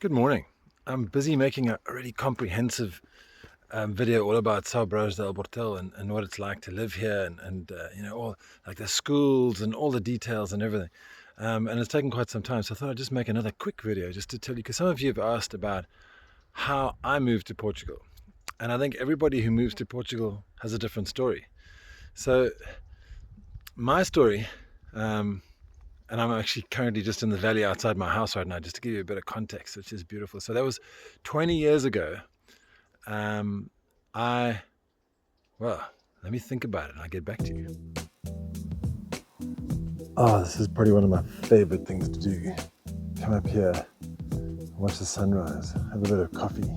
Good morning. I'm busy making a really comprehensive video all about São Brás del Portel and what it's like to live here and all like the schools and all the details and everything. And it's taken quite some time, so I thought I'd just make another quick video just to tell you, because some of you have asked about how I moved to Portugal. And I think everybody who moves to Portugal has a different story. So my story, and I'm actually currently just in the valley outside my house right now, just to give you a bit of context, which is beautiful. So that was 20 years ago. Um, I, well, let me think about it and I'll get back to you. Oh, this is probably one of my favorite things to do. Come up here, watch the sunrise, have a bit of coffee.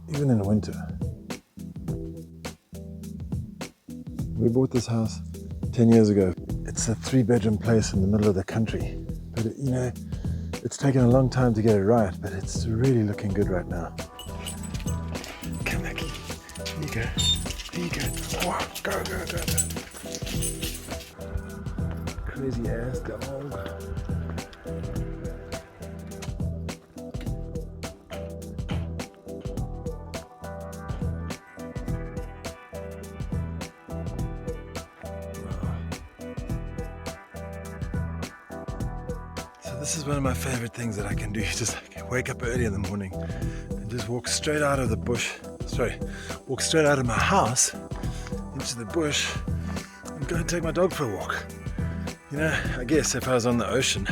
Even in winter. We bought this house 10 years ago. It's a 3-bedroom place in the middle of the country. But it's taken a long time to get it right, but it's really looking good right now. Come back. Here you go. Here you go. Oh, go. Crazy ass dog. So this is one of my favorite things that I can do. Just wake up early in the morning and just walk straight out of the bush. Walk straight out of my house into the bush and go and take my dog for a walk. I guess if I was on the ocean,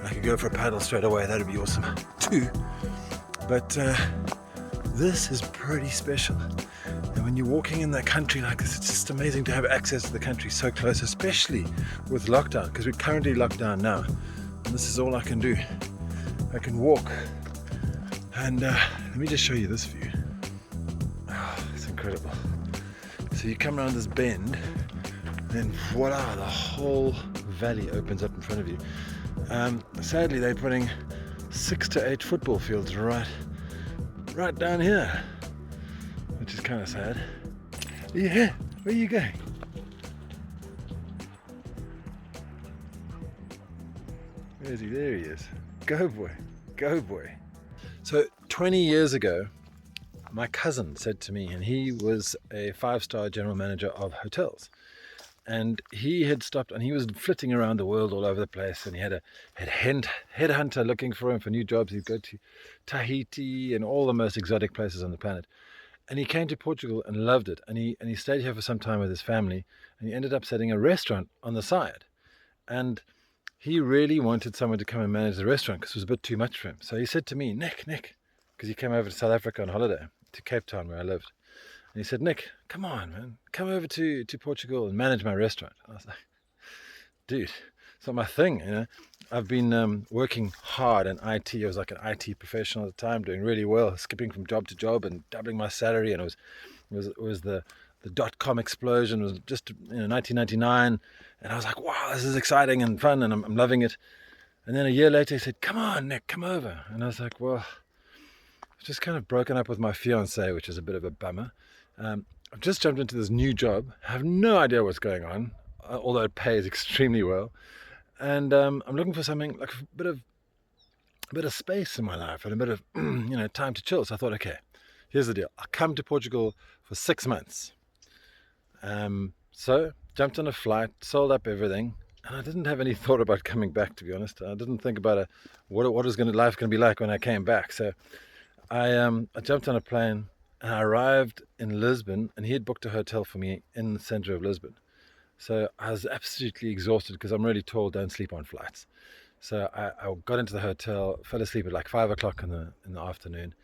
I could go for a paddle straight away. That'd be awesome too. But this is pretty special. And when you're walking in that country like this, it's just amazing to have access to the country so close, especially with lockdown, because we're currently locked down now. And this is all I can do. I can walk. And let me just show you this view. Oh, it's incredible. So you come around this bend, and voila, the whole valley opens up in front of you. Sadly, they're putting 6 to 8 football fields right down here, which is kind of sad. Yeah, where are you going? Where is he? There he is. Go boy. So 20 years ago, my cousin said to me, and he was a 5-star general manager of hotels, and he had stopped and he was flitting around the world all over the place, and he had a headhunter looking for him for new jobs. He'd go to Tahiti and all the most exotic places on the planet, and he came to Portugal and loved it, and he stayed here for some time with his family, and he ended up setting a restaurant on the side. And he really wanted someone to come and manage the restaurant because it was a bit too much for him. So he said to me, Nick, because he came over to South Africa on holiday, to Cape Town where I lived. And he said, Nick, come on, man, come over to Portugal and manage my restaurant. I was like, dude, it's not my thing. I've been working hard in IT. I was like an IT professional at the time, doing really well, skipping from job to job and doubling my salary. And it was the dot-com explosion. It was just 1999, and I was like, wow, this is exciting and fun, and I'm loving it. And then a year later he said, come on, Nick, come over. And I was like, well, I've just kind of broken up with my fiance, which is a bit of a bummer. I've just jumped into this new job. I have no idea what's going on, although it pays extremely well. And I'm looking for something like a bit of space in my life and a bit of time to chill. So I thought, okay, here's the deal. I'll come to Portugal for 6 months. So jumped on a flight, sold up everything, and I didn't have any thought about coming back, to be honest. I didn't think about what was life going to be like when I came back. So I jumped on a plane and I arrived in Lisbon, and he had booked a hotel for me in the center of Lisbon. So I was absolutely exhausted because I'm really tall, don't sleep on flights. So I got into the hotel, fell asleep at like 5 o'clock in the afternoon,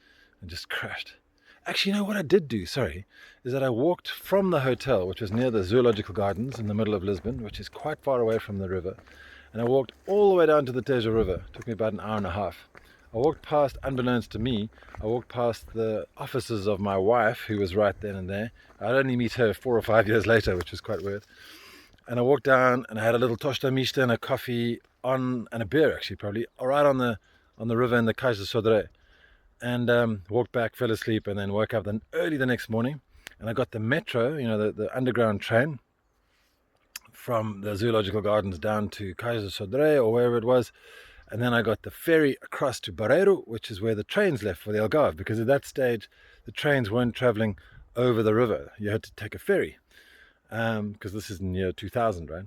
and just crashed. Actually, what I did do, is that I walked from the hotel, which was near the zoological gardens in the middle of Lisbon, which is quite far away from the river, and I walked all the way down to the Tejo River. It took me about an hour and a half. I walked past, unbeknownst to me, I walked past the offices of my wife, who was right then and there. I'd only meet her 4 or 5 years later, which was quite weird. And I walked down and I had a little tosta mista and a coffee and a beer, actually, probably, right on the river in the Cais de Sodré. And walked back, fell asleep, and then woke up then early the next morning, and I got the metro, the underground train from the zoological gardens down to Cais de Sodré or wherever it was, And then I got the ferry across to Barreiro, which is where the trains left for the Algarve, because at that stage the trains weren't traveling over the river. You had to take a ferry, because this is in the year 2000, right?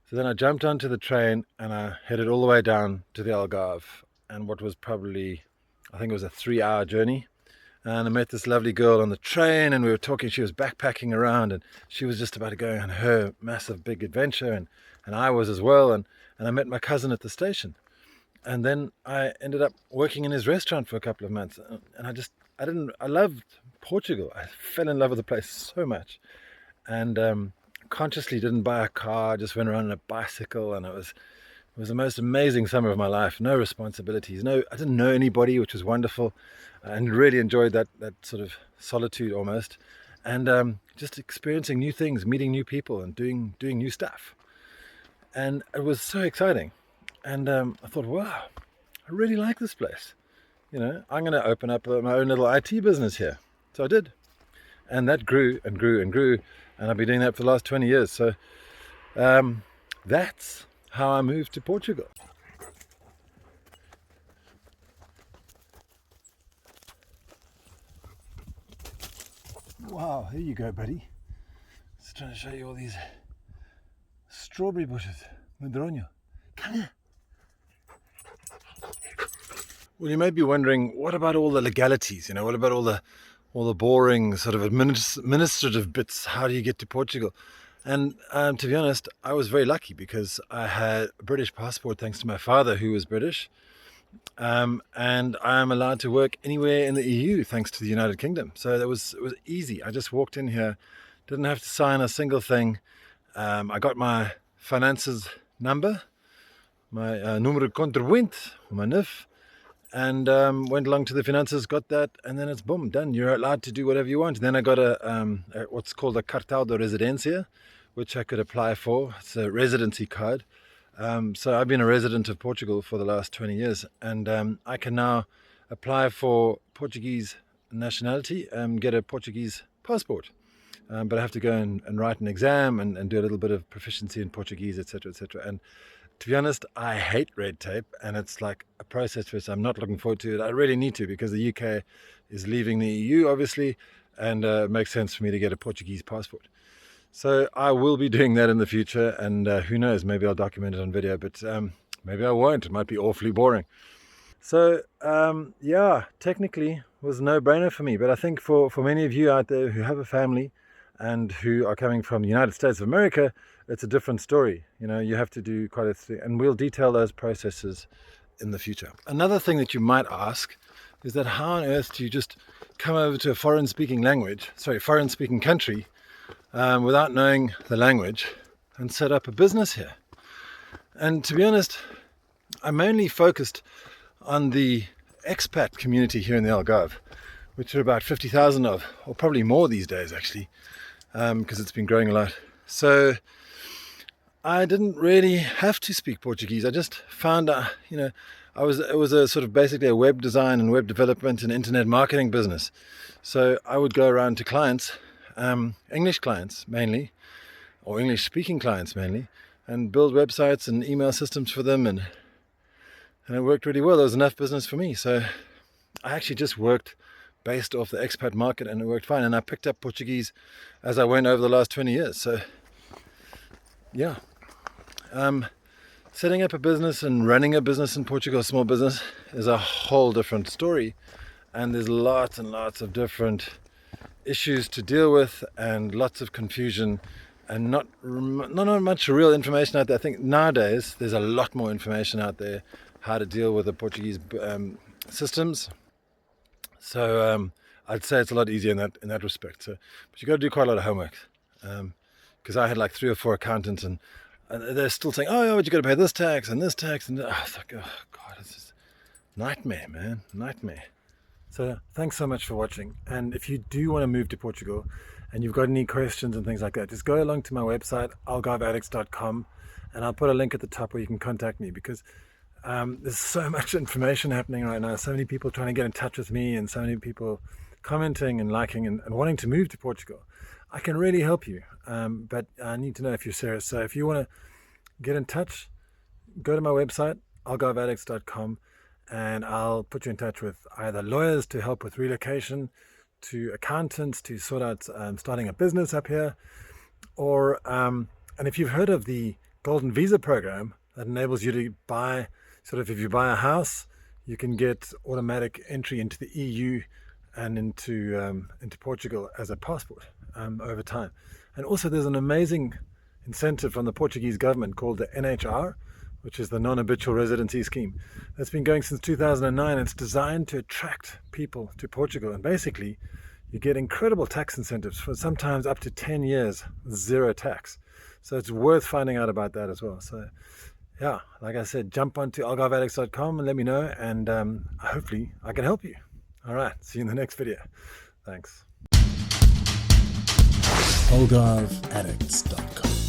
So then I jumped onto the train and I headed all the way down to the Algarve, and what was probably, I think it was a 3-hour journey. And I met this lovely girl on the train, and we were talking. She was backpacking around, and she was just about to go on her massive big adventure, and I was as well. And I met my cousin at the station, and then I ended up working in his restaurant for a couple of months. And I loved Portugal. I fell in love with the place so much, and consciously didn't buy a car. I just went around on a bicycle, and it was the most amazing summer of my life. No responsibilities. I didn't know anybody, which was wonderful, and really enjoyed that sort of solitude almost, and just experiencing new things, meeting new people, and doing new stuff. And it was so exciting. And I thought, wow, I really like this place. I'm going to open up my own little IT business here. So I did, and that grew and grew and grew, and I've been doing that for the last 20 years. So that's how I moved to Portugal. Wow, here you go, buddy. Just trying to show you all these strawberry bushes. Madronio. Come here. Well, you may be wondering, what about all the legalities? What about all the boring sort of administrative bits? How do you get to Portugal? And to be honest, I was very lucky because I had a British passport thanks to my father, who was British. And I'm allowed to work anywhere in the EU thanks to the United Kingdom. So it was easy. I just walked in here, didn't have to sign a single thing. I got my finances number, my número de contribuinte, my NIF, and went along to the finances, got that, and then it's boom, done. You're allowed to do whatever you want. Then I got a what's called a cartão de residência, which I could apply for. It's a residency card. So I've been a resident of Portugal for the last 20 years, and I can now apply for Portuguese nationality and get a Portuguese passport. But I have to go and write an exam and do a little bit of proficiency in Portuguese, etc., etc. And to be honest, I hate red tape, and it's like a process which I'm not looking forward to. I really need to, because the UK is leaving the EU, obviously, and it makes sense for me to get a Portuguese passport. So I will be doing that in the future, and who knows, maybe I'll document it on video, but maybe I won't. It might be awfully boring. So yeah, technically it was a no-brainer for me, but I think for many of you out there who have a family and who are coming from the United States of America, it's a different story. You have to do quite a thing, and we'll detail those processes in the future. Another thing that you might ask is that how on earth do you just come over to a foreign-speaking country without knowing the language and set up a business here? And to be honest, I'm mainly focused on the expat community here in the Algarve, which are about 50,000 of, or probably more these days actually, because it's been growing a lot. So I didn't really have to speak Portuguese. I just found it was a sort of basically a web design and web development and internet marketing business. So I would go around to clients, English clients mainly, or English speaking clients mainly, and build websites and email systems for them, and it worked really well. There was enough business for me, so I actually just worked based off the expat market, and it worked fine. And I picked up Portuguese as I went over the last 20 years. So yeah, setting up a business and running a business in Portugal, a small business, is a whole different story, and there's lots and lots of different issues to deal with, and lots of confusion, and not much real information out there. I think nowadays there's a lot more information out there how to deal with the Portuguese systems. So I'd say it's a lot easier in that respect. So, but you got to do quite a lot of homework, because I had like 3 or 4 accountants, and they're still saying, "Oh, yeah, but you got to pay this tax and this tax," and I was like, "Oh God, it's just nightmare, man, nightmare." So thanks so much for watching. And if you do want to move to Portugal and you've got any questions and things like that, just go along to my website, algarveaddicts.com, and I'll put a link at the top where you can contact me, because there's so much information happening right now, so many people trying to get in touch with me, and so many people commenting and liking and wanting to move to Portugal. I can really help you, but I need to know if you're serious. So if you want to get in touch, go to my website, algarveaddicts.com, and I'll put you in touch with either lawyers to help with relocation, to accountants to sort out starting a business up here, or and if you've heard of the Golden Visa program that enables you to buy, sort of if you buy a house, you can get automatic entry into the EU and into Portugal as a passport over time. And also there's an amazing incentive from the Portuguese government called the NHR, which is the non-habitual residency scheme. That's been going since 2009. It's designed to attract people to Portugal, and basically you get incredible tax incentives for sometimes up to 10 years with zero tax. So it's worth finding out about that as well. So yeah, like I said, jump onto algarveaddicts.com and let me know, and hopefully I can help you. All right, see you in the next video. Thanks. algarveaddicts.com